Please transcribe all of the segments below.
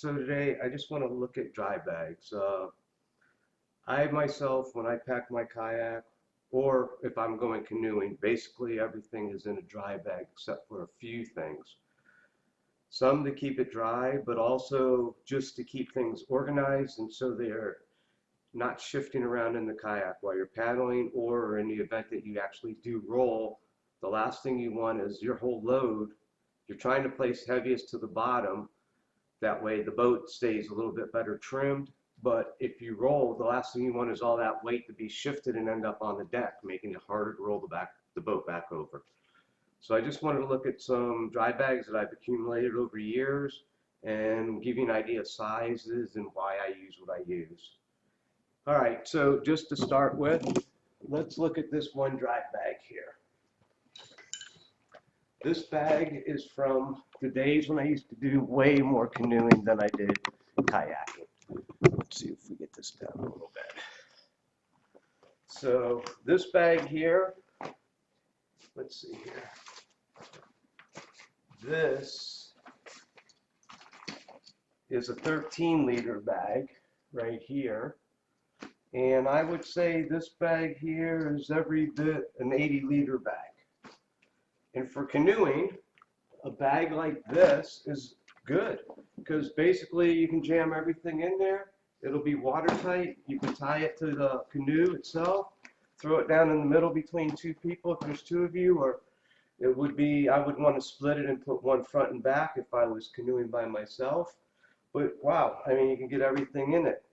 So today I just want to look at dry bags. I myself, when I pack my kayak, or if I'm going canoeing, basically everything is in a dry bag except for a few things. Some to keep it dry, but also just to keep things organized and so they're not shifting around in the kayak while you're paddling, or in the event that you actually do roll. The last thing you want is your whole load. You're trying to place heaviest to the bottom. That way the boat stays a little bit better trimmed. But if you roll, the last thing you want is all that weight to be shifted and end up on the deck, making it harder to roll the boat back over. So I just wanted to look at some dry bags that I've accumulated over years and give you an idea of sizes and why I use what I use. All right, so just to start with, let's look at this one dry bag here. This bag is from the days when I used to do way more canoeing than I did kayaking. Let's see if we get this down a little bit. So this bag here, let's see here. This is a 13-liter bag right here. And I would say this bag here is every bit an 80-liter bag. And for canoeing, a bag like this is good because basically you can jam everything in there. It'll be watertight. You can tie it to the canoe itself, throw it down in the middle between two people if there's two of you, or it would be, I would want to split it and put one front and back if I was canoeing by myself. But wow, I mean, you can get everything in it.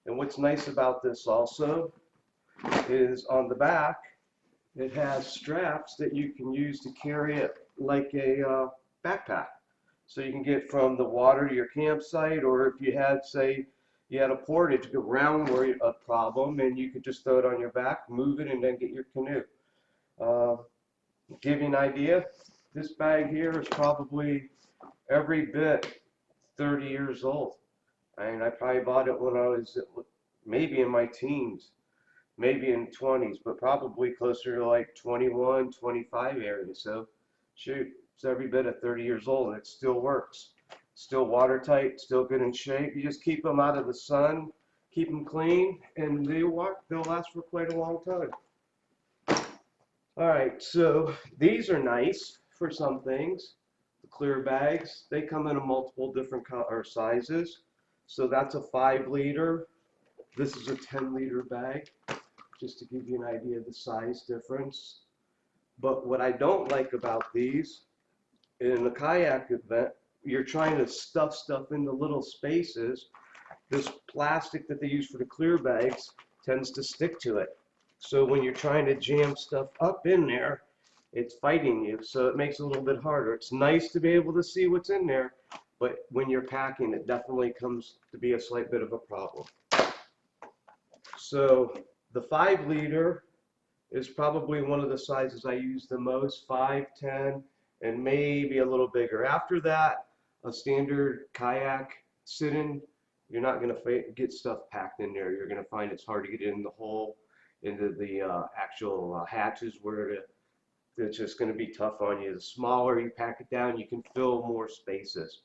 And what's nice about this also is on the back, it has straps that you can use to carry it like a backpack. So you can get from the water to your campsite, or if you had, say, you had a portage around where a problem, and you could just throw it on your back, move it, and then get your canoe. Give you an idea, this bag here is probably every bit 30 years old. I mean, I probably bought it when I was maybe in my teens, maybe in 20s, but probably closer to like 21, 25 area. So shoot, it's every bit of 30 years old and it still works. Still watertight, still good in shape. You just keep them out of the sun, keep them clean, and they'll last for quite a long time. All right, so these are nice for some things. The clear bags, they come in a multiple different sizes. So that's a 5-liter. This is a 10-liter bag, just to give you an idea of the size difference. But what I don't like about these, in a kayak event, you're trying to stuff stuff into little spaces. This plastic that they use for the clear bags tends to stick to it. So when you're trying to jam stuff up in there, it's fighting you, so it makes it a little bit harder. It's nice to be able to see what's in there, but when you're packing, it definitely comes to be a slight bit of a problem. So the 5-liter is probably one of the sizes I use the most, 5, 10, and maybe a little bigger. After that, a standard kayak sit-in, you're not going to get stuff packed in there. You're going to find it's hard to get in the hole, into the actual hatches where it's just going to be tough on you. The smaller you pack it down, you can fill more spaces.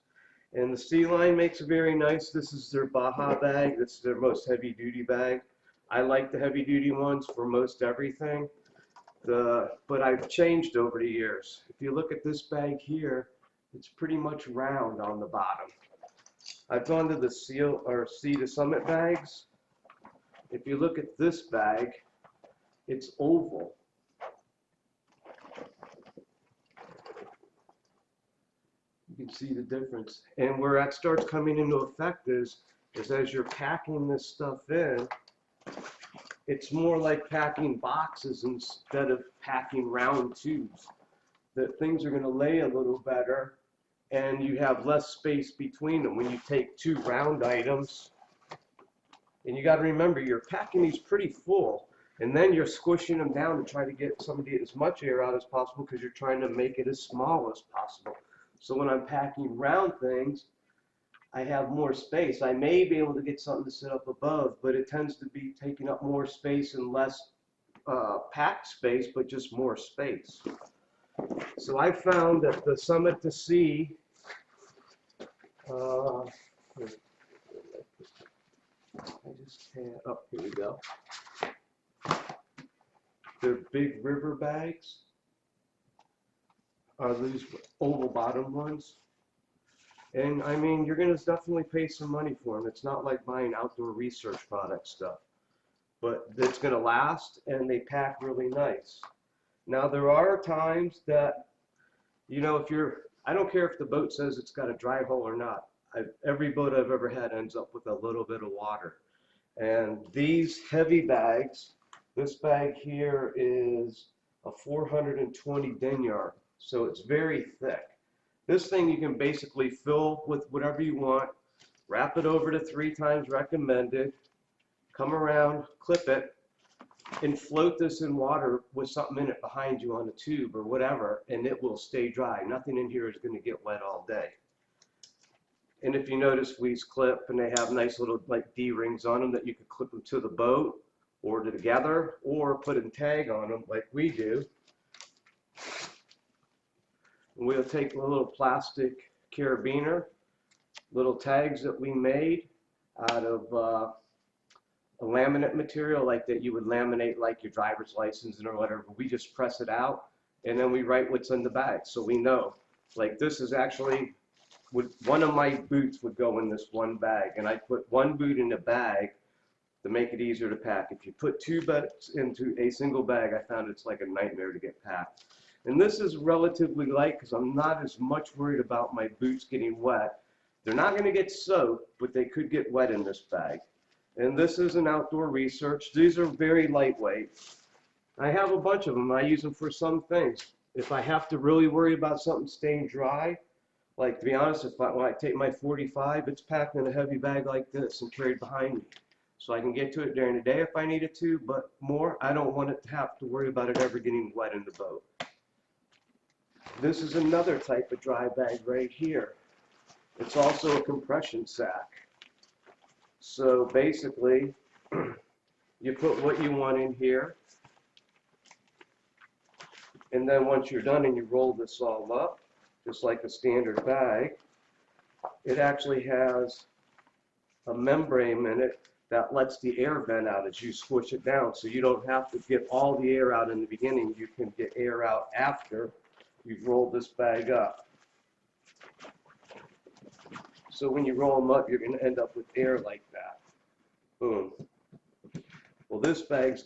And the Sea Line makes it very nice. This is their Baja bag. This is their most heavy-duty bag. I like the heavy-duty ones for most everything. But I've changed over the years. If you look at this bag here, it's pretty much round on the bottom. I've gone to the Sea to Summit bags. If you look at this bag, it's oval. You can see the difference. And where that starts coming into effect is as you're packing this stuff in, it's more like packing boxes instead of packing round tubes. That things are going to lay a little better and you have less space between them when you take two round items. And you got to remember, you're packing these pretty full, and then you're squishing them down to try to get as much air out as possible because you're trying to make it as small as possible. So when I'm packing round things, I have more space. I may be able to get something to sit up above, but it tends to be taking up more space and less packed space, but just more space. So I found that the Summit to Sea I just can't, oh, here we go. They're big river bags. Are these oval bottom ones? And I mean, you're gonna definitely pay some money for them. It's not like buying outdoor research product stuff, but it's gonna last and they pack really nice. Now there are times that, you know, I don't care if the boat says it's got a dry hull or not. Every boat I've ever had ends up with a little bit of water. And these heavy bags, this bag here is a 420 denier, so it's very thick. This thing you can basically fill with whatever you want, wrap it over to 3 times recommended, come around, clip it, and float this in water with something in it behind you on a tube or whatever, and it will stay dry. Nothing in here is going to get wet all day. And if you notice, these clip, and they have nice little like D-rings on them that you could clip them to the boat or together, or put a tag on them like we do. And we'll take a little plastic carabiner, little tags that we made out of a laminate material like that you would laminate like your driver's license or whatever. We just press it out and then we write what's in the bag, so we know. Like this is actually, one of my boots would go in this one bag, and I put one boot in a bag to make it easier to pack. If you put 2 boots into a single bag, I found it's like a nightmare to get packed. And this is relatively light because I'm not as much worried about my boots getting wet. They're not going to get soaked, but they could get wet in this bag. And this is an outdoor research. These are very lightweight. I have a bunch of them. I use them for some things. If I have to really worry about something staying dry, like to be honest, when I take my 45, it's packed in a heavy bag like this and carried behind me. So I can get to it during the day if I needed to, but more, I don't want it to have to worry about it ever getting wet in the boat. This is another type of dry bag right here. It's also a compression sack. So basically, you put what you want in here, and then once you're done and you roll this all up, just like a standard bag, it actually has a membrane in it that lets the air vent out as you squish it down, so you don't have to get all the air out in the beginning. You can get air out after you've rolled this bag up. So when you roll them up, you're going to end up with air like that. Boom. Well, this bag's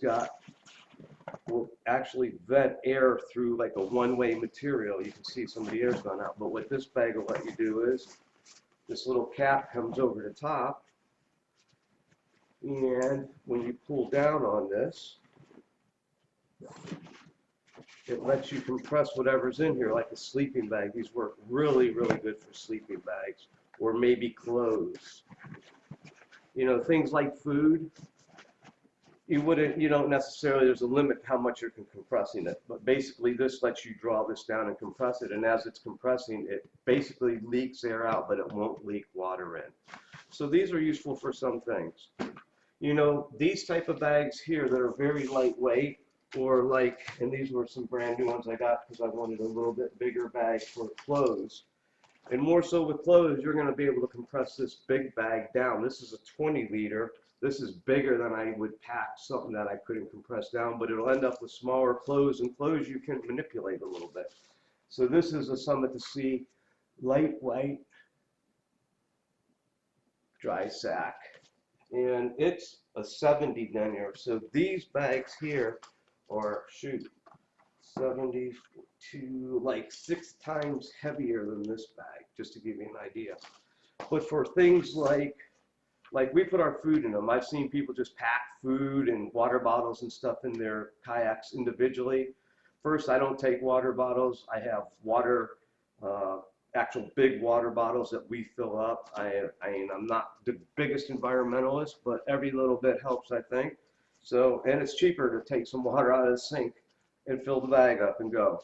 will actually vent air through like a one-way material. You can see some of the air's gone out. But what this bag will let you do is, this little cap comes over the top, and when you pull down on this, it lets you compress whatever's in here, like a sleeping bag. These work really, really good for sleeping bags, or maybe clothes. You know, things like food, you don't necessarily, there's a limit to how much you're compressing it, but basically this lets you draw this down and compress it, and as it's compressing, it basically leaks air out, but it won't leak water in. So these are useful for some things. You know, these type of bags here that are very lightweight, or like, and these were some brand new ones I got because I wanted a little bit bigger bag for clothes. And more so with clothes, you're going to be able to compress this big bag down. This is a 20 liter. This is bigger than I would pack something that I couldn't compress down, but it'll end up with smaller clothes, and clothes you can manipulate a little bit. So this is a Summit to Sea lightweight dry sack, and it's a 70 denier. So these bags here are, 72, like 6 times heavier than this bag, just to give you an idea. But for things like we put our food in them. I've seen people just pack food and water bottles and stuff in their kayaks individually. First, I don't take water bottles. I have water, actual big water bottles that we fill up. I'm not the biggest environmentalist, but every little bit helps, I think. So, and it's cheaper to take some water out of the sink and fill the bag up and go.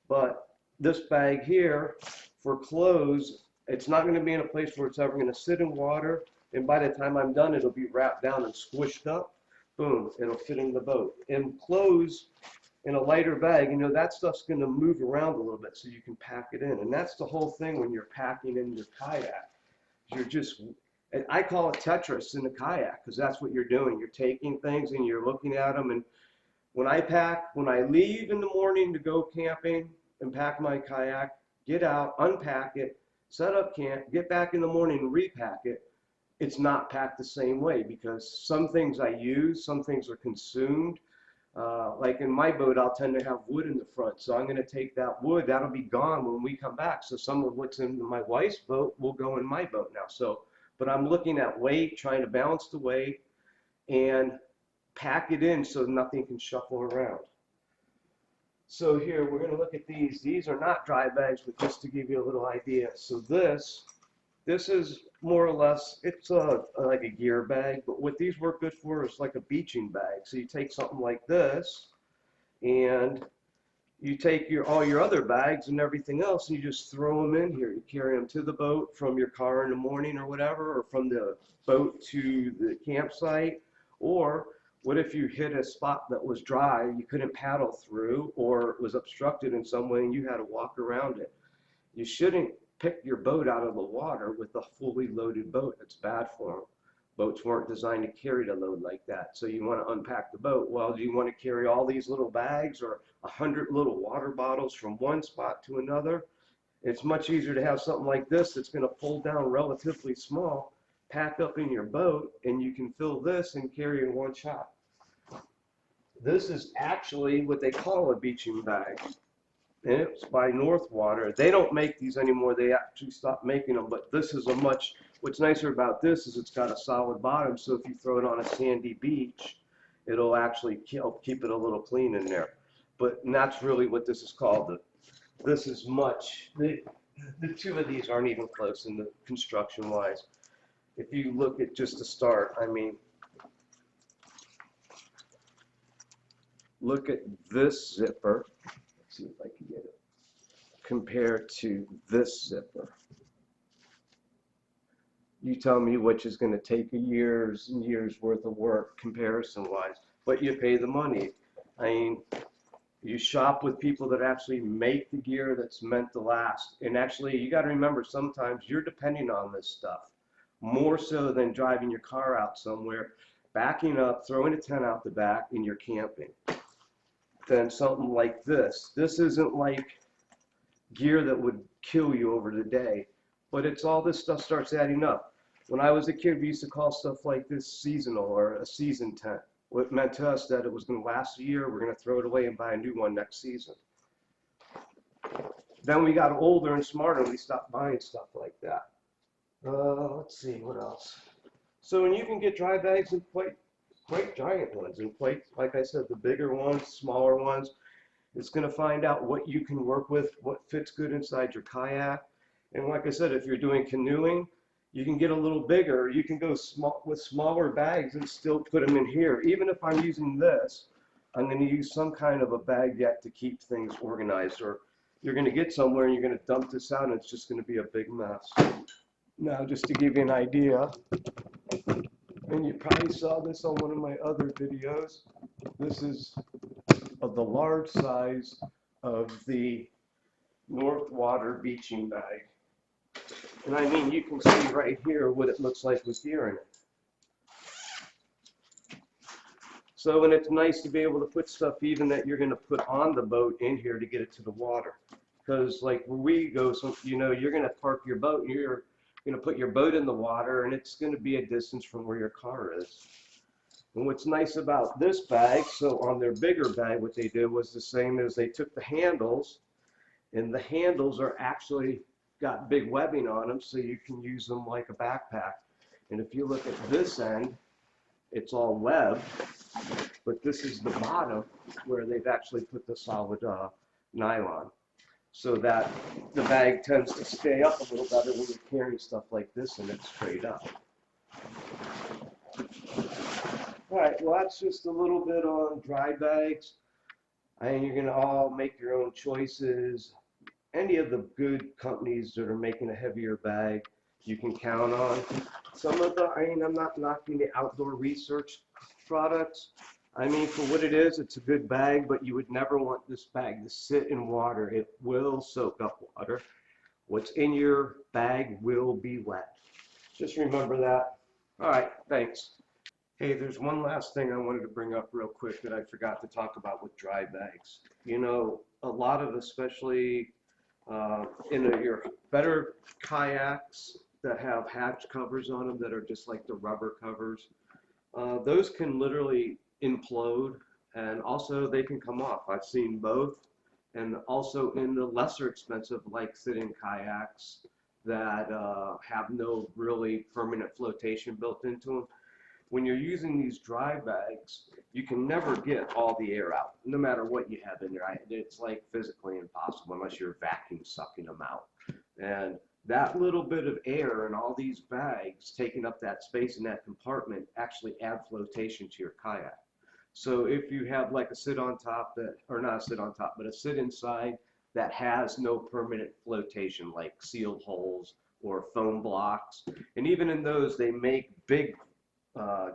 But this bag here, for clothes, it's not going to be in a place where it's ever going to sit in water. And by the time I'm done, it'll be wrapped down and squished up. Boom, it'll fit in the boat. And clothes in a lighter bag, you know, that stuff's going to move around a little bit so you can pack it in. And that's the whole thing when you're packing in your kayak. And I call it Tetris in the kayak because that's what you're doing. You're taking things and you're looking at them. And when I leave in the morning to go camping and pack my kayak, get out, unpack it, set up camp, get back in the morning and repack it, it's not packed the same way because some things I use, some things are consumed. Like in my boat, I'll tend to have wood in the front. So I'm going to take that wood, that'll be gone when we come back. So some of what's in my wife's boat will go in my boat now. So, but I'm looking at weight, trying to balance the weight and pack it in so nothing can shuffle around. So here, we're going to look at these. These are not dry bags, but just to give you a little idea. So this is more or less, it's like a gear bag, but what these work good for is like a beaching bag. So you take something like this, and you take all your other bags and everything else, and you just throw them in here. You carry them to the boat from your car in the morning or whatever, or from the boat to the campsite. Or what if you hit a spot that was dry, you couldn't paddle through, or it was obstructed in some way and you had to walk around it? You shouldn't pick your boat out of the water with a fully loaded boat. It's bad for them. Boats weren't designed to carry the load like that. So you want to unpack the boat. Well, do you want to carry all these little bags or 100 little water bottles from one spot to another? It's much easier to have something like this that's going to pull down relatively small, pack up in your boat, and you can fill this and carry in one shot. This is actually what they call a beaching bag. And it's by Northwater. They don't make these anymore. They actually stopped making them, but this is what's nicer about this is it's got a solid bottom, so if you throw it on a sandy beach, it'll actually help keep it a little clean in there. But that's really what this is called. This is the two of these aren't even close in the construction-wise. If you look at just the start, I mean, look at this zipper. See if I can get it, compared to this zipper. You tell me which is going to take years and years worth of work comparison wise, but you pay the money. I mean, you shop with people that actually make the gear that's meant to last. And actually, you got to remember, sometimes you're depending on this stuff more so than driving your car out somewhere, backing up, throwing a tent out the back, and you're camping. Than something like this. This isn't like gear that would kill you over the day, but it's all this stuff starts adding up. When I was a kid, we used to call stuff like this seasonal or a season tent. What meant to us that it was going to last a year, we're going to throw it away and buy a new one next season. Then we got older and smarter and we stopped buying stuff like that. Let's see, what else? So, and you can get dry bags in quite giant ones, and quite, like I said, the bigger ones, smaller ones. It's going to find out what you can work with, what fits good inside your kayak. And like I said, if you're doing canoeing, you can get a little bigger. You can go with smaller bags and still put them in here. Even if I'm using this, I'm going to use some kind of a bag yet to keep things organized. Or you're going to get somewhere and you're going to dump this out and it's just going to be a big mess. Now, just to give you an idea, and you probably saw this on one of my other videos, this is of the large size of the Northwater beaching bag. And I mean, you can see right here what it looks like with gear in it. So, and it's nice to be able to put stuff even that you're going to put on the boat in here to get it to the water. Because like where we go, so, you know, you're going to park your boat, and you're going to put your boat in the water, and it's going to be a distance from where your car is. And what's nice about this bag, so on their bigger bag, what they did was the same as they took the handles, and the handles are actually got big webbing on them, so you can use them like a backpack. And if you look at this end, it's all webbed, but this is the bottom where they've actually put the solid nylon, so that the bag tends to stay up a little better when you're carrying stuff like this and it's straight up. All right, well, that's just a little bit on dry bags. And you're going to all make your own choices. Any of the good companies that are making a heavier bag, you can count on. Some of the, I mean, I'm not knocking the outdoor research products. I mean, for what it is, it's a good bag, but you would never want this bag to sit in water. It will soak up water. What's in your bag will be wet. Just remember that. All right, thanks. Hey, there's one last thing I wanted to bring up real quick that I forgot to talk about with dry bags. You know, a lot of, especially your better kayaks that have hatch covers on them that are just like the rubber covers, those can literally implode, and also they can come off. I've seen both, and also in the lesser expensive like sit-in kayaks that have no really permanent flotation built into them. When you're using these dry bags, you can never get all the air out, no matter what you have in there. It's like physically impossible unless you're vacuum sucking them out. And that little bit of air in all these bags taking up that space in that compartment actually add flotation to your kayak. So if you have like a sit on top that, or not a sit on top, but a sit inside that has no permanent flotation, like sealed holes or foam blocks, and even in those they make big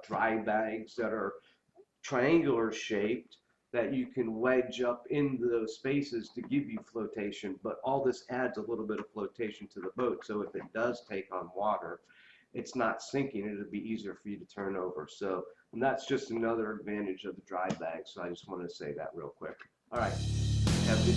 dry bags that are triangular shaped that you can wedge up into those spaces to give you flotation, but all this adds a little bit of flotation to the boat, so if it does take on water, it's not sinking. It'll be easier for you to turn over. So, and that's just another advantage of the dry bag. So I just wanted to say that real quick. All right, have a good